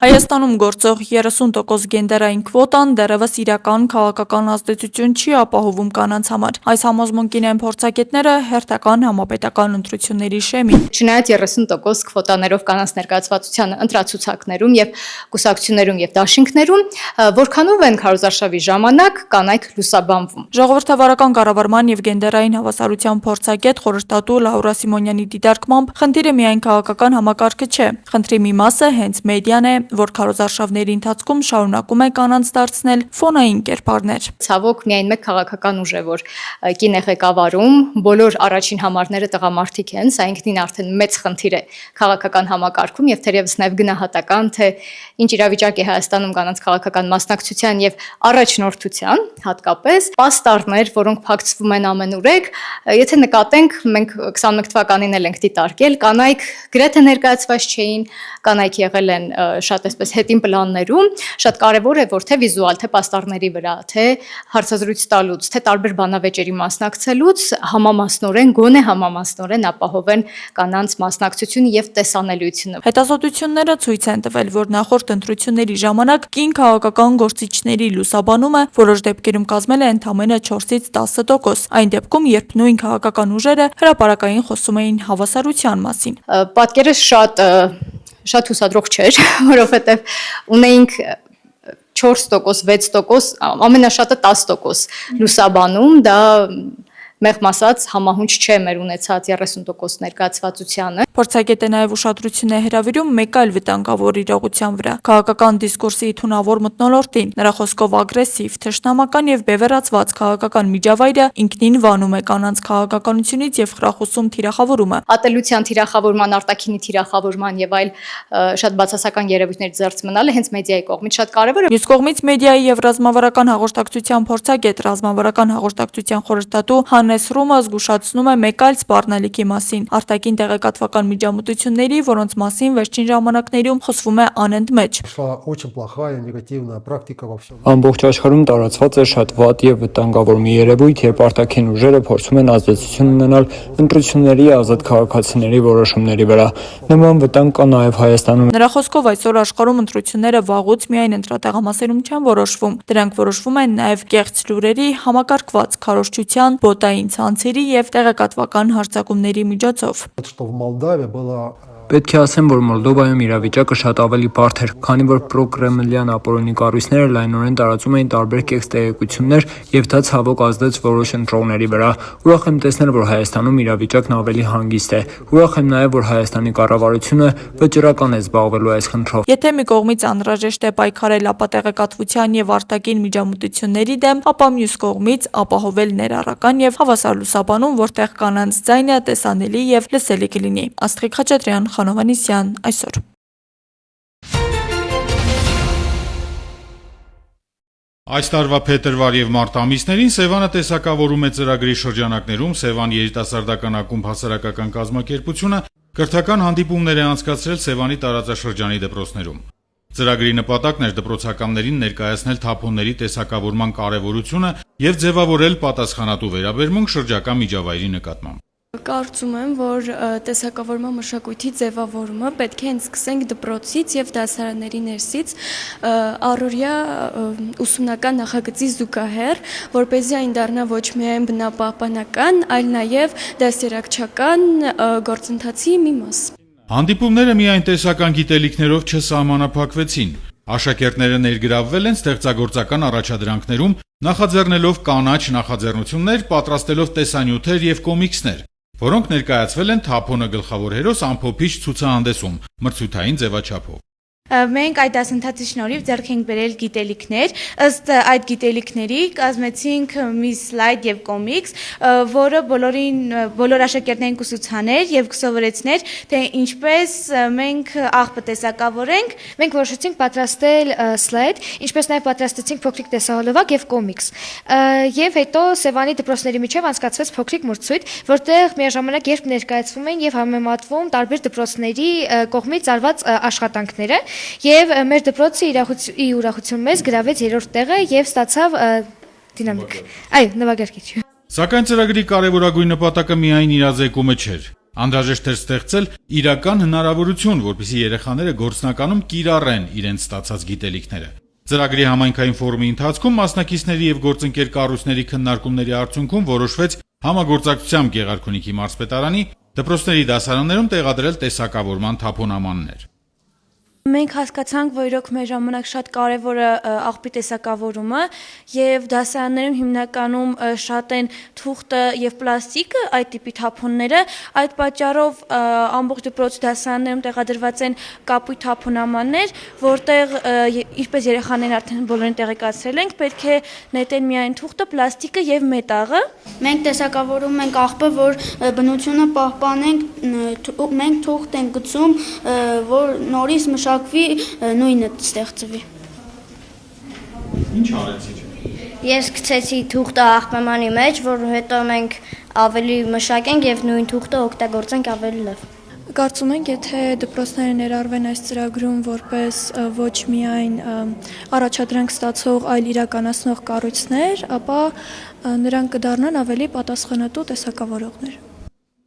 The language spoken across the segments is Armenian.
Հայաստանում գործող 30% գենդերային քվոտան դեռևս իրական քաղաքական ազդեցություն չի ապահովում կանանց համար։ Այս համոզմունքին են փորձագետները հերթական համապետական ընտրությունների շեմին։ Չնայած 30% քվոտաներով կանանց ներկայացվածությանը ընտրացուցակներում եւ կուսակցություններում եւ դաշինքներում, որքանով են քարոզարշավի ժամանակ կանայք լուսաբանվում։ Ժողովրդավարական կառավարման եւ գենդերային հավասարության փորձագետ խորհրդատու Լաուրա Սիմոնյանի դիտարկմամբ խնդիրը միայն քաղաքական համակարգը չէ։ Խնդրի մի մասը հենց մեդիան է, որ քարոզարշավների ընթացքում շարունակում է կանանց դարձնել ֆոնային կերպարներ։ Ցավոք միայն մեկ քաղաքական ուժ է, որ կին է ղեկավարում, բոլոր առաջին համարները տղամարդիկ են, սա ինքնին արդեն մեծ խնդիր է քաղաքական համակարգում եւ թերևս նաեւ գնահատական, թե ինչ իրավիճակ է Հայաստանում կանանց քաղաքական մասնակցության եւ առաջնորդության, հատկապես պաստառներ, որոնք փակցվում են ամենուրեք, եթե նկատենք, մենք 21 թվականին էլ ենք դիտարկել, կանայք գրեթե ներկայացված չէին, կանայք եղել են շատ այսպես հետին պլաններում, շատ կարևոր է, որ թե վիզուալ, թե պաստառների վրա, թե հարցազրույց տալուց, թե տարբեր բանավեճերի մասնակցելուց համամասնորեն, գոնե համամասնորեն ապահովեն կանանց մասնակցությունը եւ տեսանելիությունը։ Հետազոտությունները ցույց են տվել, որ նախորդ ընտրությունների ժամանակ կին քաղաքական գործիչների լուսաբանումը որոշ դեպքերում կազմել է ընդամենը 4-ից 10%, այն դեպքում, երբ նույն քաղաքական ուժերը հրապարակային խոսում էին հավասարության մասին։ Պատկերը շատ հուսադրող չէր, որովհետև ունեինք 4%, 6%, ամենաշատը 10% լուսաբանում, դա մեղմ ասած համահունչ չէ մեր ունեցած 30% ներկայացվածությանը։ Փորձագետը նաև ուշադրություն է հրավիրում մեկ այլ վտանգավոր իրողության վրա՝ քաղաքական դիսկուրսի թունավոր մթնոլորտին։ Նրա խոսքով ագրեսիվ, թշնամական եւ բևեռացված քաղաքական միջավայրը ինքնին վանում է կանանց քաղաքականությունից եւ խրախուսում թիրախավորումը։ Ատելության թիրախավորման, արտաքինի թիրախավորման եւ այլ շատ բացասական երևույթների ձեռք մնալը հենց մեդիայի կողմից շատ կարեւոր է։ Մյուս կողմից մեդիայի եւ ռազմավարական հաղորդակցության փորձագետ, ռազմավարական հաղորդակցության խորհրդատու Հանես Ռումը զգուշացնում է մեկ այլ սպառնալիքի մասին՝ արտաքին տեղեկատվական միջամտությունների, որոնց մասին վերջին ժամանակներում խոսվում է անընդմեջ։ Ամբողջ աշխարհում տարածված է շատ վատ եւ վտանգավոր մի երևույթ, երբ արտաքին ուժերը փորձում են ազդեցություն ունենալ ընտրությունների ազատ քաղաքացիների որոշումների վրա։ Նման վտանգ կա նաեւ Հայաստանում։ Նրա խոսքով այսօր աշխարհում ընտրությունները վաղուց միայն ընտրատեղամասերում չեն որոշվում, դրանք որոշվում են նաեւ կեղծ լուրերի, համակարգված քարոզչության, բոտային ցանցերի եւ տեղեկատվական հարձակումների միջոցով։ Պետք է ասեմ, որ Մոլդովայում իրավիճակը շատ ավելի բարդ էր, քանի որ պրոկրեմլյան ապօրինի կառույցները լայնորեն տարածում էին տարբեր կեղծ տեղեկություններ եւ դա ցավոք ազդեց որոշ ընտրողների վրա։ Ուրախ եմ տեսնել, որ Հայաստանում իրավիճակն ավելի հանգիստ է։ Ուրախ եմ նաեւ, որ Հայաստանի կառավարությունը վճռական է զբաղվելու այս խնդրով։ Եթե մի կողմից անհրաժեշտ է պայքարել ապատեղեկատվության եւ արտաքին միջամտությունների դեմ, ապա մյուս կողմից ապահովել ներառական եւ հավասար լուսաբանում, որտեղ կանանց ձայնը տեսանելի եւ լսելի կլինի։ Աստղիկ Խաչատրյան, Խանովանիսյան, այսօր։ Այս տարվա փետրվար եւ մարտ ամիսներին Սևանը տեսակավորում է ծրագրի շրջանակներում Սևան երիտասարդական ակումբ հասարակական կազմակերպությունը կրթական հանդիպումներ է անցկացրել Սևանի տարածաշրջանի դպրոցներում։ Ծրագրի նպատակն էր դպրոցականներին ներկայացնել թափոնների տեսակավորման կարևորությունը եւ ձևավորել պատասխանատու վերաբերմունք շրջակա միջավայրի նկատմամբ։ Կարծում եմ, որ տեսակավորման մշակույթի ձևավորումը պետք է հենց սկսենք դպրոցից եւ դասարանների ներսից առօրյա ուսումնական նախագծի զուգահեռ, որպեսզի այն դառնա ոչ միայն բնապահպանական, այլ նաեւ դասերակցական գործընթացի մի մաս։ Հանդիպումները միայն տեսական գիտելիքներով չսահմանափակվեցին։ Աշակերտները ներգրավվել են ստեղծագործական առաջադրանքներում, նախաձեռնելով կանաչ նախաձեռնություններ, պատրաստելով տեսանյութեր եւ կոմիքսներ, որոնք ներկայացվել են թափոնը գլխավոր հերոս ամփոփիչ ցուցահանդեսում մրցութային ձևաչափով։ Մենք այդ դասընթացի շնորհիվ ձեռք ենք բերել գիտելիքներ, ըստ այդ գիտելիքների կազմեցինք մի սլայդ եւ կոմիքս, որը բոլոր աշակերտներին կուսուցաներ եւ կսովորեցներ, թե ինչպես մենք աղբը տեսակավորենք։ Մենք որոշեցինք պատրաստել սլայդ, ինչպես նաեւ պատրաստեցինք փոքրիկ տեսահոլովակ եւ կոմիքս։ Եվ հետո Սևանի դպրոցների միջև անցկացվեց փոքրիկ մրցույթ, որտեղ միաժամանակ երբ ներկայացվում են եւ համեմատվում տարբեր դպրոցների կողմից արված աշխատանքները, եւ մեր դպրոցը ի ուրախություն մեզ գրավեց 3-րդ տեղը եւ ստացավ դինամիկ։ Նվագարկիչ։ Սակայն ծրագրի կարևորագույն նպատակը միայն իրազեկումը չէր։ Անհրաժեշտ էր ստեղծել իրական հնարավորություն, որպեսզի երեխաները գործնականում կիրառեն իրենց ստացած գիտելիքները։ Ծրագրի համայնքային ֆորումի ընթացքում մասնակիցների եւ գործընկեր կառույցների քննարկումների արդյունքում որոշվեց համագործակցությամբ Գեղարքունիքի մարզպետարանի դպրոցների դասարաններում տեղադրել տեսակավորման թափոնամաններ։ Մենք հասկացանք, որ իրոք մեր ժամանակ շատ կարևոր է աղբի տեսակավորումը եւ դասարաններում հիմնականում շատ են թուղթը եւ պլաստիկը այդ տիպի թափոնները, այդ պատճառով ամբողջ դպրոցի դասարաններում տեղադրված են կապույտ թափոնամաններ, որտեղ ինչպես երեխաներն արդեն բոլորին տեղեկացրել ենք, պետք է նետեն միայն թուղթը, պլաստիկը եւ մետաղը։ Մենք տեսակավորում ենք աղբը, որ բնությունը պահպանենք, մենք թուղթ ենք գցում, որ նորից մշակվի, նույնը ստեղծվի։ Ինչ արեցիք։ Ես գցեցի թուղթը աղբամանի մեջ, որ հետո մենք ավելի մշակենք եւ նույն թուղթը օգտագործենք ավելի լավ։ Կարծում ենք, եթե դպրոցները ներառվեն այս ծրագրում որպես ոչ միայն առաջադրանք ստացող, այլ իրականացնող կառույցներ, ապա նրանք կդառնան ավելի պատասխանատու տեսակավորողներ։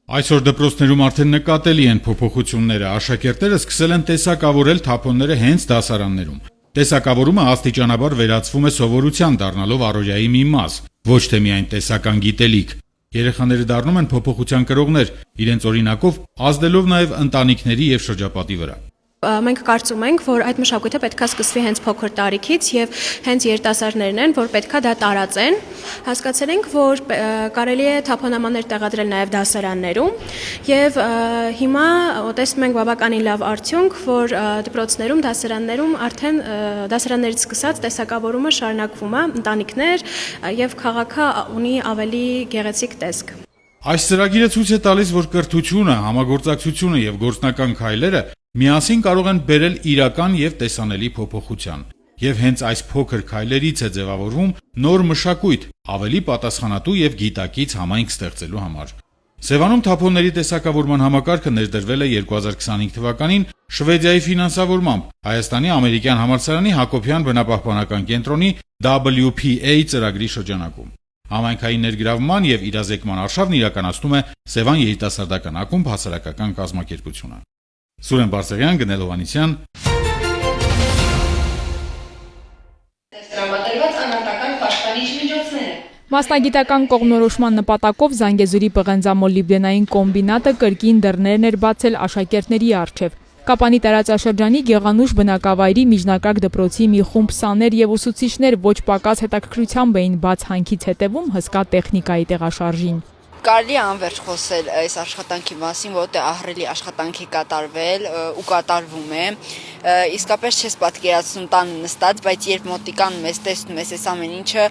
Այսօր դպրոցներում արդեն նկատելի են փոփոխությունները, աշակերտները սկսել են տեսակավորել թափոնները հենց դասարաններում։ Տեսակավորումը աստիճանաբար վերածվում է սովորության, դառնալով առօրյայի մի մաս, ոչ թե միայն տեսական գիտելիք։ Երեխաները դառնում են փոփոխության կրողներ, իրենց օրինակով ազդելով նաև ընտանիքների եւ շրջապատի վրա։ Մենք կարծում ենք, որ այդ մշակույթը պետքա սկսվի հենց փոքր տարիքից եւ հենց երիտասարդներն են, որ պետքա դա տարածեն։ Հասկացել ենք, որ կարելի է թափոնամաններ տեղադրել նաեւ դասարաններում եւ հիմա տեսնում ենք բավականին լավ արդյունք, որ դպրոցներում, դասարաններում արդեն դասարաններից սկսած տեսակավորումը շարունակվում է, ընտանիքներ եւ քաղաքը ունի ավելի գեղեցիկ տեսք։ Այս ծրագիրը ցույց է տալիս, որ կրթությունը, համագործակցությունը եւ գործնական քայլերը միասին կարող են բերել իրական եւ տեսանելի փոփոխության։ Եվ հենց այս փոքր քայլերից է ձևավորվում նոր մշակույթ, ավելի պատասխանատու եւ գիտակից համայնք ստեղծելու համար։ Սևանում թափոնների տեսակավորման համակարգը ներդրվել է 2025 թվականին Շվեդիայի ֆինանսավորմամբ Հայաստանի ամերիկյան համալսարանի Հակոբյան բնապահպանական կենտրոնի WPA ծրագրի շրջանակում։ Համայնքային ներգրավման եւ իրազեկման արշավն իրականացնում է Սևան երիտասարդական ակումբ հասարակական կազմակերպությունը։ Սուրեն Բարսեղյան, Գնել Հովհաննիսյան։ Տրամադրված անհատական պաշտպանիչ միջոցները։ Մասնագիտական կողմնորոշման նպատակով Զանգեզուրի պղնձամոլիբդենային կոմբինատը կրկին դռներն էր բացել աշակերտների առջև։ Կապանի տարածաշրջանի Գեղանուշ բնակավայրի միջնակարգ դպրոցի մի խումբ սաներ եւ ուսուցիչներ ոչ պակաս հետաքրքրությամբ էին բաց հանքից հետևում հսկա տեխնիկայի տեղաշարժին։ Կարելի է անվերջ խոսել այս աշխատանքի մասին, որտեղ ահռելի աշխատանքի կատարվել ու կատարվում է։ Իսկապես չես պատկերացնում տան նստած, բայց երբ մոտիկան մեզ տեսնում ես, այս ամեն ինչը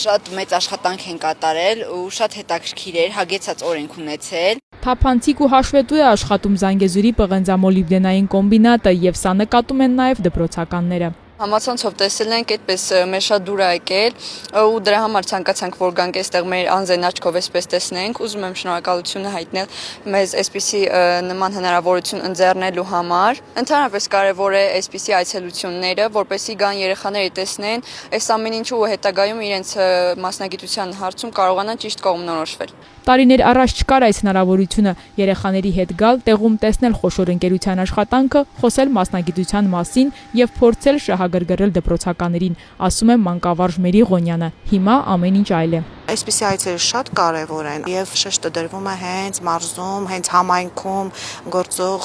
շատ մեծ աշխատանք են կատարել ու շատ հետաքրքիր էր, հագեցած օրենք ունեցել։ Թափանցիկ ու հաշվետու է աշխատում Զանգեզուրի պղնձամոլիբդենային կոմբինատը եւ սա նկատում են նաեւ դպրոցականները։ Համացանցով տեսել ենք, այդպես մեր շատ դուր է եկել ու դրա համար ցանկացանք, որ գանք այստեղ մեր անձեն աչքով այսպես տեսնենք, ուզում եմ շնորհակալություն հայտնել մեզ այսպիսի նման հնարավորություն ընձեռնելու համար։ Ընդհանրապես կարևոր է այսպիսի այցելությունները, որպեսզի գան երեխաները տեսնեն, այս ամեն ինչը ու հետագայում իրենց մասնագիտության հարցում կարողանան ճիշտ կողմնորոշվել։ Տարիներ առաջ չկար այս հնարավորությունը երեխաների հետ գալ, տեղում տեսնել խոշոր ընկերության աշխատանքը, խոսել մասնագիտության մասին եւ փորձել շահագրգռել դպրոցականներին, ասում է մանկավարժ Մերի Ղոնյանը։ Հիմա ամեն ինչ այլ է։ Այսպիսի այցերը շատ կարևոր են եւ շեշտը դրվում է հենց մարզում, հենց համայնքում գործող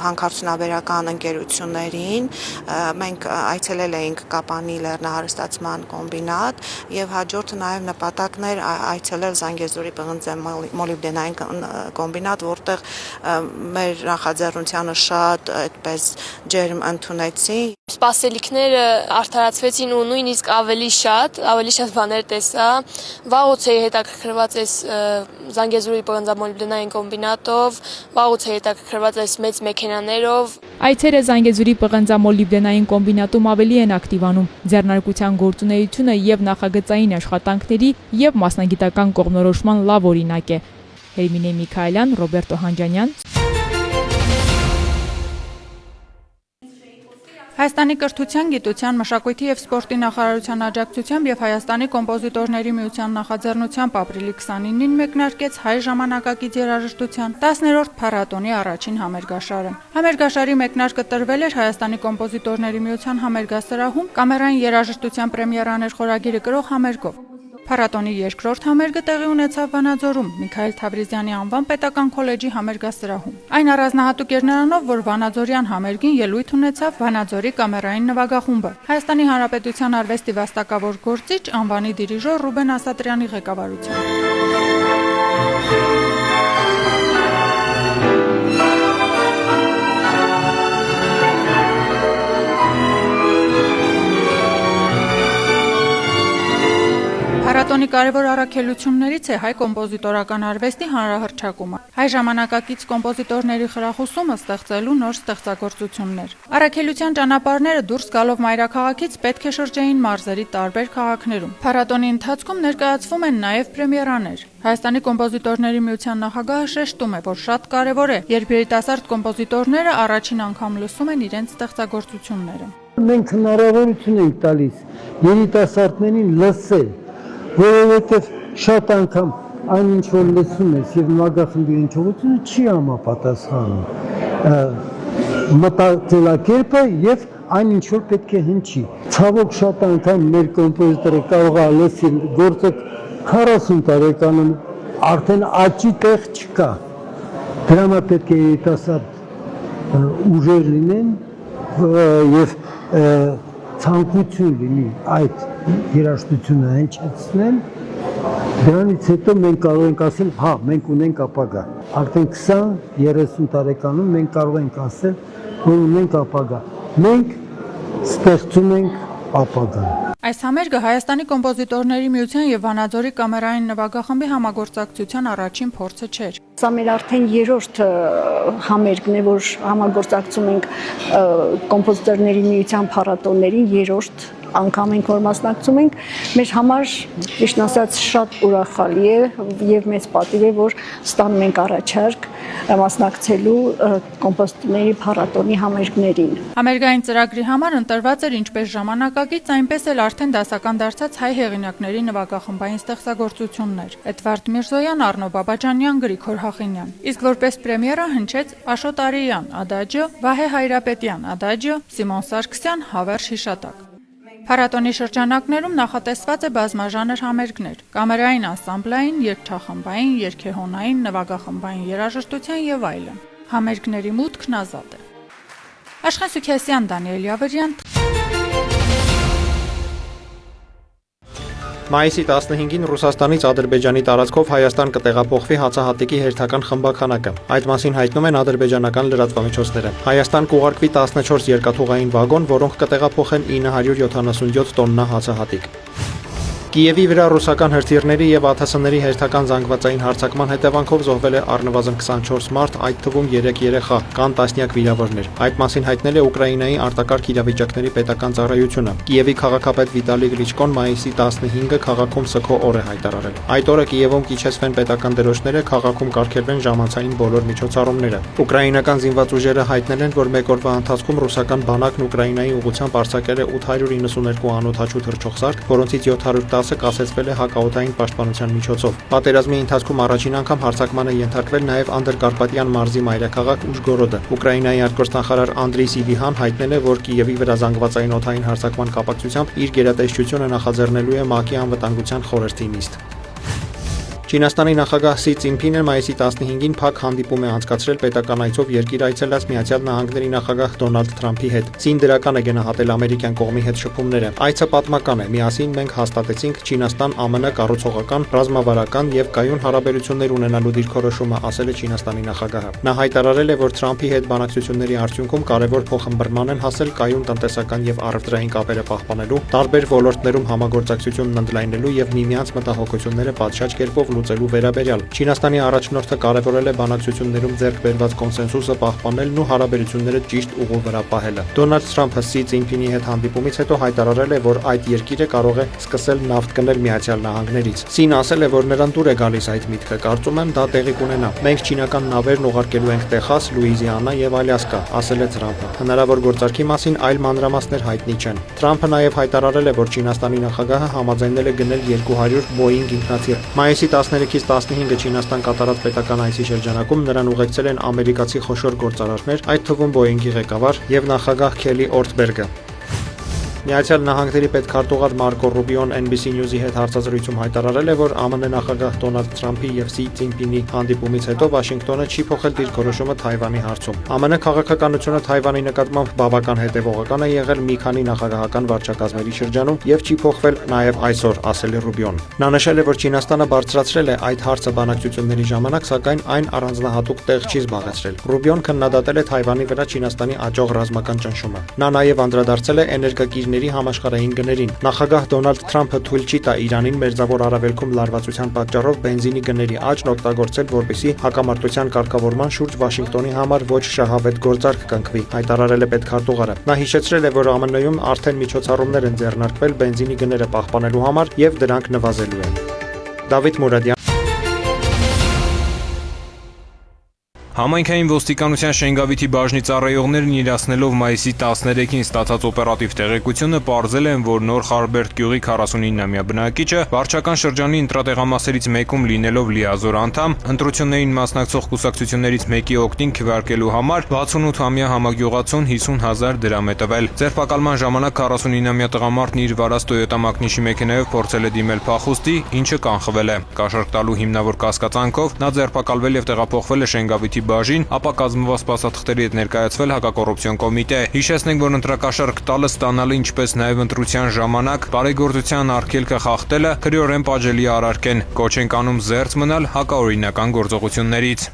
հանքարդյունաբերական ընկերություններին։ Մենք այցելել էինք Կապանի լեռնահարստացման կոմբինատ եւ հաջորդը նաեւ նպատակն էր այցելել Զանգեզուրի պղնձամոլիբդենային կոմբինատ, որտեղ մեր նախաձեռնությանը շատ այդպես ջերմ ընդունեցին։ Սպասելիքները արդարացվեցին ու նույնիսկ ավելի շատ բաներ տեսա։ Վաղուց էի հետաքրքրված այս Զանգեզուրի պղնձամոլիբդենային կոմբինատով, վաղուց էի հետաքրքրված այս մեծ մեքենաներով։ Այցերը Զանգեզուրի պղնձամոլիբդենային կոմբինատում ավելի են ակտիվանում։ Ձեռնարկության գործունեությունը եւ նախագծային աշխատանքների եւ մասնագիտական կողմնորոշման լավ օրինակ է։ Հերմինե Միքայելյան, Ռոբերտո Հանջանյան։ Հայաստանի կրթության, գիտության, մշակույթի եւ սպորտի նախարարության աջակցությամբ եւ Հայաստանի կոմպոզիտորների միության նախաձեռնությամբ ապրիլի 29-ին մեկնարկեց հայ ժամանակակից երաժշտության 10-րդ փառատոնի առաջին համերգաշարը։ Համերգաշարի մեկնարկը տրվել էր Հայաստանի կոմպոզիտորների միության համերգասրահում կամերային երաժշտության պրեմիերաներ խորագիրը կրող համերգով։ Փառատոնի երկրորդ համերգը տեղի ունեցավ Վանաձորում Միքայել Թավրիզյանի անվան պետական քոլեջի համերգասրահում։ Այն առանձնահատուկ էր նրանով, որ Վանաձորյան համերգին ելույթ ունեցավ Վանաձորի կամերային նվագախումբը։ Հայաստանի Հանրապետության արվեստի վաստակավոր գործիչ անվանի դիրիժոր Ռուբեն Ասատրյանի ղեկավարությամբ։ Փառատոնի կարևոր առաքելություններից է հայ կոմպոզիտորական արվեստի հանրահռչակումը, հայ ժամանակակից կոմպոզիտորների խրախուսումը ստեղծելու նոր ստեղծագործություններ։ Առաքելության ճանապարհները դուրս գալով մայրաքաղաքից պետք է շրջեին մարզերի տարբեր քաղաքներում։ Փառատոնի ընթացքում ներկայացվում են նաև պրեմիերաներ։ Հայաստանի կոմպոզիտորների միության նախագահը շեշտում է, որ շատ կարևոր է, երբ երիտասարդ կոմպոզիտորները առաջին անգամ լսում են իրենց ստեղծագործությունները։ Մենք հնարավորություն ենք տալիս երիտասարդներին լսել, որովհետև շատ անգամ այն ինչ որ լսում ես եւ նվագախմբի հնչողությունը չի համապատասխանում մտածելակերպը եւ այն ինչ որ պետք է հնչի։ Ցավոք շատ անգամ մեր կոմպոզիտորը կարող է լսել գործը 40 տարեկանում արդեն աճի տեղ չկա։ Դրա համար պետք է երիտասարդ ուժեր լինեն եւ ցանկություն լինի այդ երաժշտությունը հնչեցնել, դրանից հետո մենք կարող ենք ասել, հա, մենք ունենք ապագա։ Արդեն 20-30 տարեկանում մենք կարող ենք ասել, որ ունենք ապագա։ Մենք ստեղծում ենք ապագան։ Այս համերգը Հայաստանի կոմպոզիտորների միության եւ Վանաձորի կամերային նվագախմբի համագործակցության առաջին փորձը չէր։ Սա մեր արդեն երրորդ համերգն է, որ համագործակցում ենք կոմպոզիտորների միության փառատոներին, երրորդ անգամ ենք որ մասնակցում ենք, մեր համար ճիշտ ասած շատ ուրախալի է եւ մեծ պատիվ է, որ ստանում ենք առաջարկ մասնակցելու կոմպոզիտորների փառատոնի համերգներին։ Համերգային ծրագրի համար ընտրված էր ինչպես ժամանակակից, այնպես էլ արդեն դասական դարձած հայ հեղինակների նվագախմբային ստեղծագործություններ։ Էդվարդ Միրզոյան, Արնո Բաբաջանյան, Գրիգոր Հախինյան։ Իսկ որպես պրեմիերա հնչեց Աշոտ Արիյան, Ադաջո, Վահե Հայրապետյան, Ադաջո, Սիմոն Սարգսյան, Հավերժ Հիշատակ։ Փառատոնի շրջանակներում նախատեսված է բազմաժանր համերգներ՝ կամերային անսամբլային, երգչախմբային, երգեհոնային, նվագախմբային երաժշտության եւ այլն։ Համերգների մուտքն ազատ է։ Աշխեն Սուքեսյան, Դանիել Յավրյան։ Մայիսի 15-ին Ռուսաստանից Ադրբեջանի տարածքով Հայաստան կտեղափոխվի հացահատիկի հերթական խմբականակը։ Այդ մասին հայտնում են ադրբեջանական լրատվամիջոցները։ Հայաստան կուղարկվի 14 երկաթուղային վագոն, որոնք կտեղափոխեն 977 տոննա հացահատիկ։ Կիևի վրա ռուսական հրթիռների եւ ԱԹՍ-ների հերթական զանգվածային հարձակման հետևանքով զոհվել է առնվազն 24 մարդ, այդ թվում 3 երեխա, կան տասնյակ վիրավորներ։ Այդ մասին հայտնել է Ուկրաինայի արտակարգ իրավիճակների պետական ծառայությունը։ Կիևի քաղաքապետ Վիտալի Կլիչկոն մայիսի 15-ը քաղաքում սգո օր է հայտարարել։ Այդ օրը Կիևում կիչեցվեն պետական դրոշները, քաղաքում կարգելվեն ժամանցային բոլոր միջոցառումները։ Ուկրաինական զինված ուժերը հայտնել են, որ մեկ օրվա ընթացքում ռուսական բանակն Ուկրաինայի ուղղությամբ արձակել է 892 անօդաչու թռչող, որոնցից 710-ը կասեցվել է հակաօդային պաշտպանության միջոցով։ Պատերազմի ընթացքում առաջին անգամ հարձակման է ենթարկվել նաև Անդրկարպատյան մարզի մայրաքաղաք Ուժգորոդը։ Ուկրաինայի արտգործնախարար Անդրեյ Սիբիհան հայտնել է, որ Կիևի վրա զանգվածային օդային հարձակման կապակցությամբ իր գերատեսչությունը նախաձեռնելու է ՄԱԿ-ի անվտանգության խորհրդի նիստ։ Չինաստանի նախագահ Սի Ցինփինը մայիսի 15-ին փակ հանդիպում է անցկացրել պետական այցով երկիր այցելած Միացյալ Նահանգների նախագահ Դոնալդ Թրամփի հետ։ Ցին դրական է գնահատել ամերիկյան կողմի հետ շփումները։ Այցը պատմական է։ Միասին մենք հաստատեցինք Չինաստան-ԱՄՆ կառուցողական, ռազմավարական եւ կայուն հարաբերություններ ունենալու դիրքորոշումը, ասել է Չինաստանի նախագահը։ Նա հայտարարել է, որ Թրամփի հետ բանակցությունների արդյունքում կարևոր փոխհմբռնման են հասել կայուն տնտեսական եւ առևտրային կապերը պահպանելու, տարբեր ոլորտներում համագործակցությունն ընդլայնելու եւ միմյանց մտահոգությունները պատշաճ կերպով վերլուծելու վերաբերյալ։ Չինաստանի առաջնորդը կարևորել է բանակցություններում ձեռք բերված կոնսենսուսը պահպանելն ու հարաբերությունները ճիշտ ուղու վրա պահելը։ Դոնալդ Թրամփը Սի Ցինփինի հետ հանդիպումից հետո հայտարարել է, որ այդ երկիրը կարող է սկսել նավթ գնել Միացյալ Նահանգներից։ Սին ասել է, որ նրան դուր է գալիս այդ միտքը։ Կարծում եմ, դա տեղի կունենա։ Մենք չինական նավերն ուղարկելու ենք Տեխաս, Լուիզիանա եւ Ալյասկա, ասել է Թրամփը։ Հնարավոր գործարքի մասին այլ մանրամասներ հայտնի չեն։ Թրամփը նաև հայտարարել է, որ Չինաստանի նախագահը համաձայնել է գնել 200 Boeing ինքնաթիռ։ Մայիսի 13-ից 15-ը Չինաստան կատարած պետական այցի շրջանակում նրան ուղեկցել են ամերիկացի խոշոր գործարարներ, այդ թվում Boeing-ի ղեկավար եւ նախագահ Քելի Օրտբերգը։ Միացյալ Նահանգների պետքարտուղար Մարկո Ռուբիոն NBC News-ի հետ հարցազրույցում հայտարարել է, որ ԱՄՆ նախագահ Դոնալդ Թրամփի եւ Սի Ցինփինի հանդիպումից հետո Վաշինգտոնը չի փոխել դիրքորոշումը Թայվանի հարցում։ ԱՄՆ քաղաքականությունը Թայվանի նկատմամբ բավական հետևողական է եղել մի քանի նախագահական վարչակազմերի շրջանում եւ չի փոխվել նաեւ այսօր, ասել է Ռուբիոն։ Նա նշել է, որ Չինաստանը բարձրացրել է այդ հարցը բանակցությունների ժամանակ, սակայն այն առանձնահատուկ տեղ չի զբաղեցրել։ Ռուբիոն քննադատել է Թայվանի վրա Չինաստանի աճող ռազմական ճնշումը։ Նա նաեւ անդրադարձել է էներգակիրների համաշխարհային գներին։ Նախագահ Դոնալդ Թրամփը թույլ չի տա Իրանին մերձավոր արևելքում լարվածության պատճառով բենզինի գների աճն օգտագործել, որպեսզի հակամարտության կարգավորման շուրջ Վաշինգտոնի համար ոչ շահավետ գործարք կնքվի, հայտարարել է պետքարտուղարը։ Նա հիշեցրել է, որ ԱՄՆ-ում արդեն միջոցառումներ են ձեռնարկվել բենզինի գները պահպանելու համար եւ դրանք նվազելու են։ Դավիթ Մուրադյան Համայնքային ոստիկանության Շենգավիթի բաժնի ծառայողներն իրացնելով մայիսի 13-ին ստացած օպերատիվ տեղեկությունը պարզել են, որ Նոր Խարբերդ գյուղի 49-ամյա բնակիչը վարչական շրջանի ընտրատեղամասերից մեկում լինելով լիազոր անդամ, ընտրություններին մասնակցող կուսակցություններից մեկի օգտին քվեարկելու համար 68-ամյա համագյուղացուն 50,000 դրամ է տվել։ Ձերբակալման ժամանակ 49-ամյա տղամարդն իր վարած Toyota Magnish-ի մեքենայով փորձել է դիմել փախուստի, ինչը կանխվել է։ Կաշառք տալու հիմնավոր կասկածանքով նա ձերբակալվել եւ տեղափոխվել է Շենգավիթի բաժին, ապա կազմված սպասաթղթերի հետ ներկայացվել հակակոռուպցիոն կոմիտե։ Հիշեցնենք, որ ընտրակաշառք տալը, ստանալը, ինչպես նաև ընտրության ժամանակ բարեգործության արգելքը խախտելը քրեորեն պատժելի արարք են։ Կոչ ենք անում զերծ մնալ հակաօրինական գործողություններից։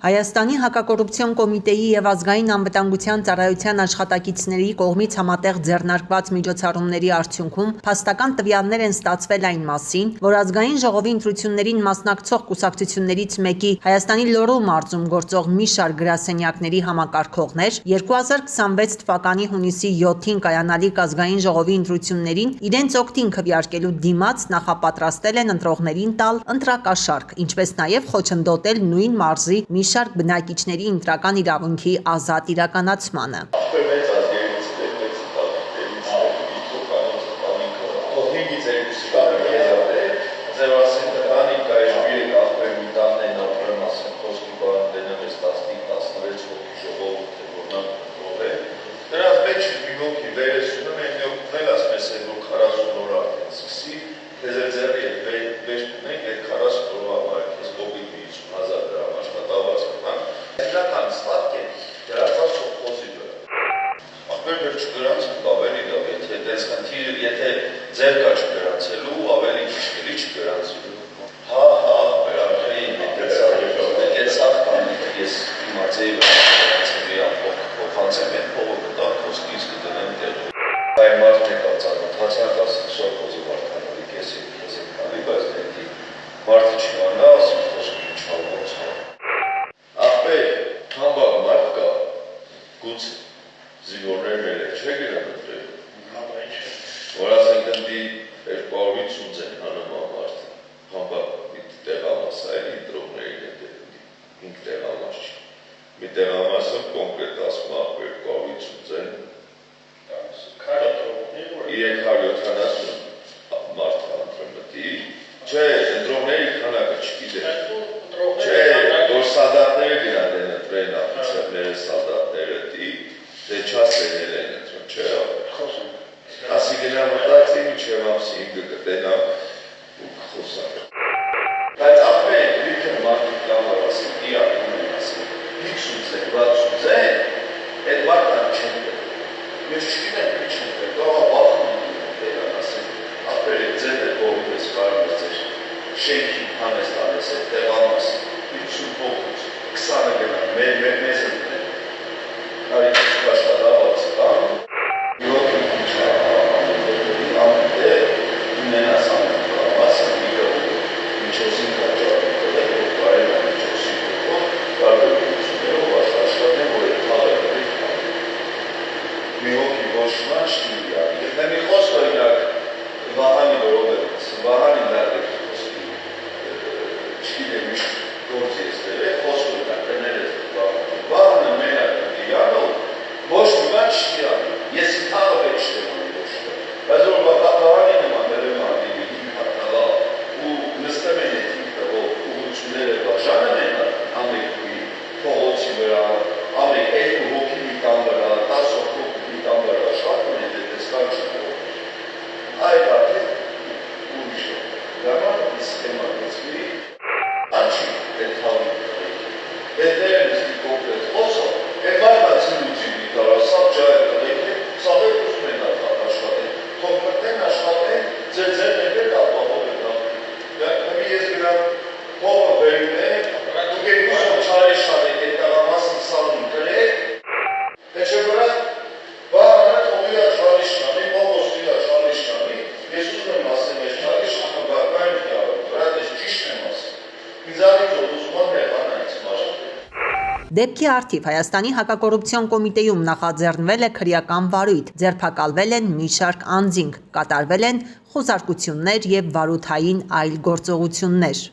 Հայաստանի հակակոռուպցիոն կոմիտեի եւ ազգային անվտանգության ծառայության աշխատակիցների կողմից համատեղ ձեռնարկված միջոցառումների արդյունքում փաստական տվյալներ են ստացվել այն մասին, որ ազգային ժողովի ընտրություններին մասնակցող կուսակցություններից մեկի Հայաստանի Լոռու մարզում գործող մի շարք գրասենյակների համակարգողներ 2026 թվականի հունիսի 7-ին կայանալիք ազգային ժողովի ընտրություններին իրենց օգտին քվեարկելու դիմաց նախապատրաստել են ընտրողներին տալ ընտրակաշառք, ինչպես նաև խոչընդոտել նույն մարզի մի շարք բնակիչների ընտրական իրավունքի ազատ իրականացմանը։ ոչ ոք չի անի։ Եթե մի խոսք օրինակ Վահանի Ռոբերտս, Վահանի դարձել չգիտեմ ինչ գործի է ստերել, խոսքը կներել է Վահանը մենակ դիալոգ ոչ ոք չի անի։ Ես ինքնավա պետք չեմ անի ոչ ոք։ Բայց որ Վահանի նման դերում անի ինքնավա ու նստեմ են ինքնավա ուղղությունները բաժանում են ամենքի փողոցի վրա, ամեն երկու հոգի մի տան վրա, 10 հոգի մի տան վրա աշխատում են տեսքան չկա։ Այդ արդեն ուրիշ է։ Դա սիստեմա դեսվի անչի դետալի։ Դերերս կոպրես ոսո, էվայնացի ուջի դարա սա ջայ դեպի սաղը ուզում են աշխատել։ Թոքմտեն աշխատեն, ձեր ներեր ապահովել դա։ Դա մի ես գնա փողը վերում է, դուք եք ուզում չարի շարի դետալամասն սալուն կրեք։ Դեշը վրա բանը թողի աշխարհի շնորհի, մոմոստի աշխարհի շնորհի, ես ուզում եմ ասեմ, ես չարի շնորհակալություն կյարում, վրա դες ճիշտ եմ ասում։ Ինձանից ուզում եմ նեղանայից մաշտ։ Դեպքի առթիվ Հայաստանի հակակոռուպցիոն կոմիտեում նախաձեռնվել է քրեական վարույթ, ձերբակալվել են մի շարք անձինք, կատարվել են խոզարկություններ և վարութային այլ գործողություններ։